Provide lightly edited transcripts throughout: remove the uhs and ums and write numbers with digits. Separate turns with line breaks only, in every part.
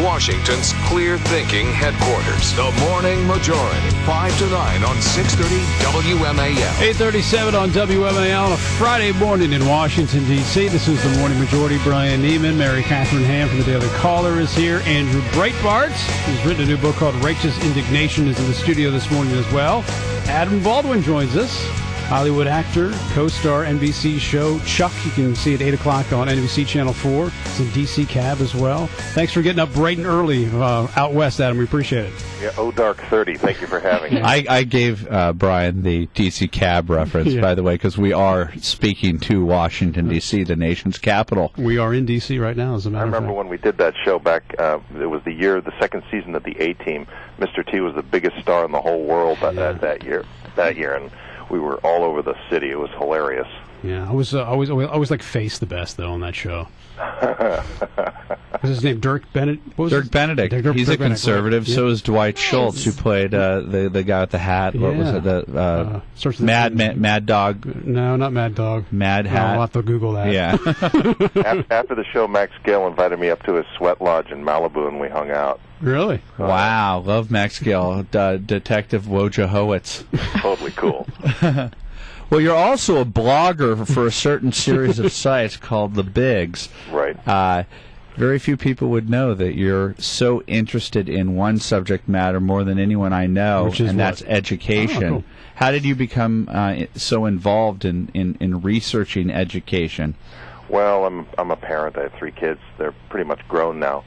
Washington's clear-thinking headquarters. The Morning Majority, 5 to 9 on 630 WMAL.
8:37 on WMAL on a Friday morning in Washington, D.C. This is the Morning Majority. Brian Neiman, Mary Catherine Ham from the Daily Caller is here. Andrew Breitbart, who's written a new book called Righteous Indignation, is in the studio this morning as well. Adam Baldwin joins us. Hollywood actor, co-star NBC show Chuck. You can see it 8 o'clock on NBC Channel 4. It's in D.C. Cab as well. Thanks for getting up bright and early out west, Adam. We appreciate it.
Yeah, dark 30. Thank you for having me.
I gave Brian the D.C. Cab reference, by the way, because we are speaking to Washington, D.C., the nation's capital.
We are in D.C. right now, as a matter of fact.
I remember when we did that show back, it was the second season of the A-Team. Mr. T was the biggest star in the whole world that year, and we were all over the city. It was hilarious.
Yeah, I was like Face the best though on that show. What's his name? Dirk Benedict.
Dirk Benedict. He's a conservative. Right. So is Dwight Schultz, who played the guy with the hat.
Yeah.
What was it? The Mad Dog.
No, not Mad Dog.
Mad Hat.
I'll have to Google that.
Yeah.
After the show, Max Gale invited me up to his sweat lodge in Malibu, and we hung out.
Really?
Wow. Love Max Gale. Detective Wojciechowicz.
Totally cool.
Well, you're also a blogger for a certain series of sites called The Bigs.
Right.
Very few people would know that you're so interested in one subject matter more than anyone I know, and that's education. Oh, cool. How did you become so involved in researching education?
Well, I'm a parent. I have 3 kids. They're pretty much grown now.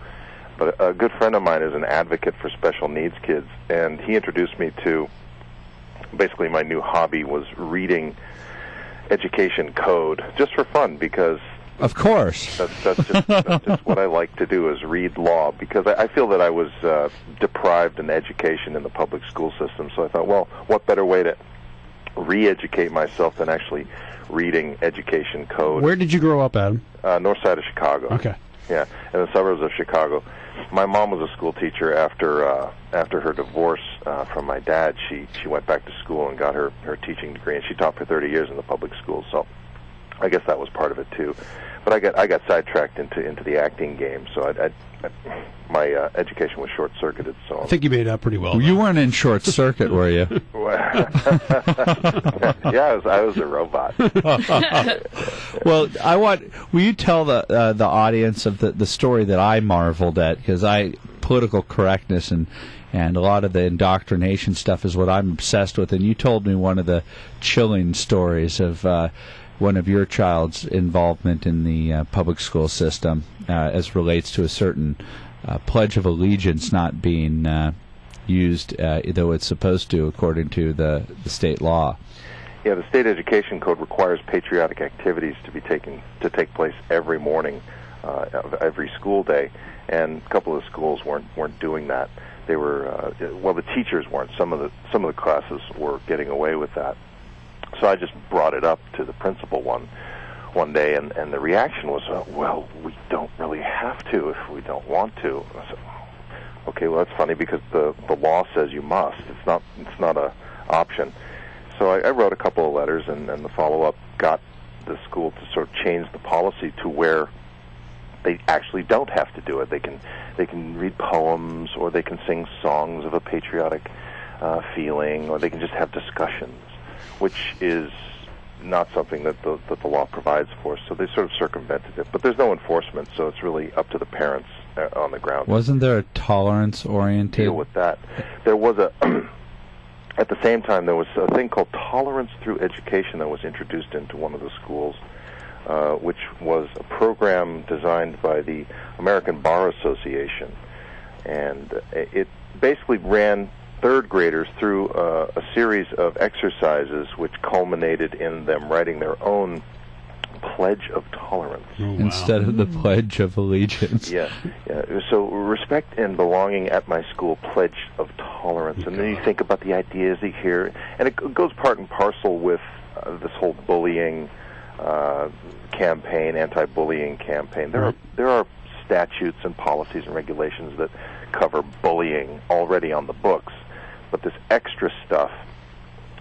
But a good friend of mine is an advocate for special needs kids, and he introduced me to basically my new hobby was reading education code just for fun, because
of course
that's just what I like to do, is read law, because I feel that I was deprived an education in the public school system. So I thought, well, what better way to re-educate myself than actually reading education code.
Where did you grow up, Adam?
North side of Chicago.
Okay.
Yeah, in the suburbs of Chicago. My mom was a school teacher. After her divorce from my dad, she went back to school and got her teaching degree, and she taught for 30 years in the public schools. So I guess that was part of it too. But I got sidetracked into the acting game, so my education was short-circuited. So
I think you made it out pretty well.
You weren't in short circuit, were you?
Yeah, I was a robot.
Well, will you tell the audience of the story that I marveled at, because political correctness and a lot of the indoctrination stuff is what I'm obsessed with, and you told me one of the chilling stories of one of your child's involvement in the public school system as relates to a certain Pledge of Allegiance not being used, though it's supposed to, according to the state law.
Yeah, the state education code requires patriotic activities to take place every morning of every school day, and a couple of schools weren't doing that. They were the teachers weren't. Some of the classes were getting away with that. So I just brought it up to the principal one day, and the reaction was, well, we don't really have to if we don't want to. I said, okay, well, that's funny, because the law says you must. It's not a option. So I wrote a couple of letters, and the follow-up got the school to sort of change the policy to where they actually don't have to do it. They can read poems, or they can sing songs of a patriotic feeling, or they can just have discussions, which is not something that the law provides for. So they sort of circumvented it. But there's no enforcement, so it's really up to the parents on the ground.
Wasn't there a tolerance-oriented
deal with that? There was at the same time, there was a thing called Tolerance Through Education that was introduced into one of the schools, which was a program designed by the American Bar Association. And it basically ran third graders through a series of exercises which culminated in them writing their own Pledge of Tolerance.
Oh, wow.
Instead of the Pledge of Allegiance.
Yeah. So respect and belonging at my school, Pledge of Tolerance. And then you think about the ideas you hear, and it goes part and parcel with this whole bullying campaign, anti-bullying campaign. There are statutes and policies and regulations that cover bullying already on the books, but this extra stuff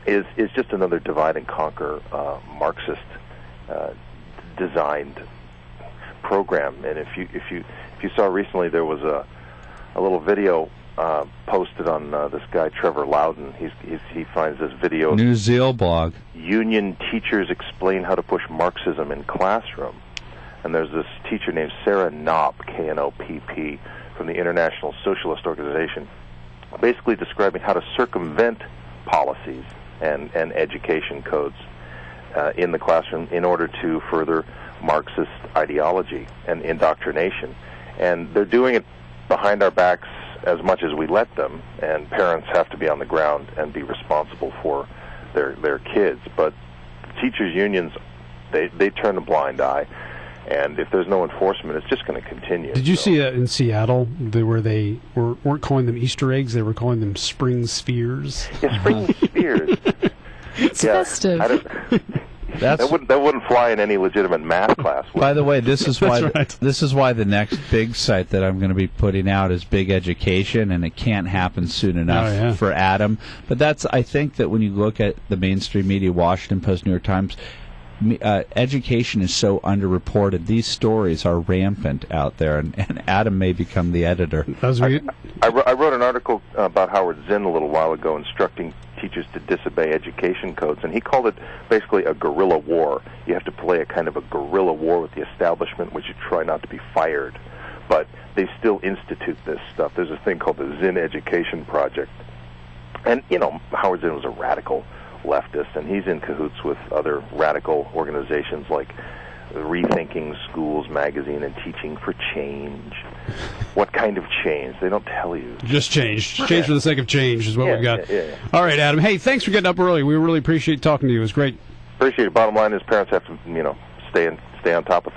is just another divide and conquer Marxist designed program. And if you saw recently, there was a little video posted on this guy Trevor Loudon. He finds this video.
New Zeal blog.
Union teachers explain how to push Marxism in classroom. And there's this teacher named Sarah Knopp, Knopp, from the International Socialist Organization, basically describing how to circumvent policies and education codes in the classroom in order to further Marxist ideology and indoctrination. And they're doing it behind our backs as much as we let them, and parents have to be on the ground and be responsible for their kids. But the teachers' unions, they turn a blind eye, and if there's no enforcement, it's just going to continue.
Did you see in Seattle where they weren't calling them Easter eggs, they were calling them spring spheres?
Yeah, spring spheres.
It's festive.
That wouldn't fly in any legitimate math class.
By the way, this is why
right.
This is why the next big site that I'm going to be putting out is Big Education, and it can't happen soon enough for Adam. But I think that when you look at the mainstream media, Washington Post, New York Times, education is so underreported. These stories are rampant out there, and Adam may become the editor.
I wrote an article about Howard Zinn a little while ago instructing teachers to disobey education codes, and he called it basically a guerrilla war. You have to play a kind of a guerrilla war with the establishment, which you try not to be fired. But they still institute this stuff. There's a thing called the Zinn Education Project. And, Howard Zinn was a radical leftist, and he's in cahoots with other radical organizations like Rethinking Schools Magazine and Teaching for Change. What kind of change? They don't tell you.
Just change. Change for the sake of change is what we've got.
Yeah.
All right, Adam. Hey, thanks for getting up early. We really appreciate talking to you. It was great.
Appreciate it. Bottom line is parents have to, stay on top of things.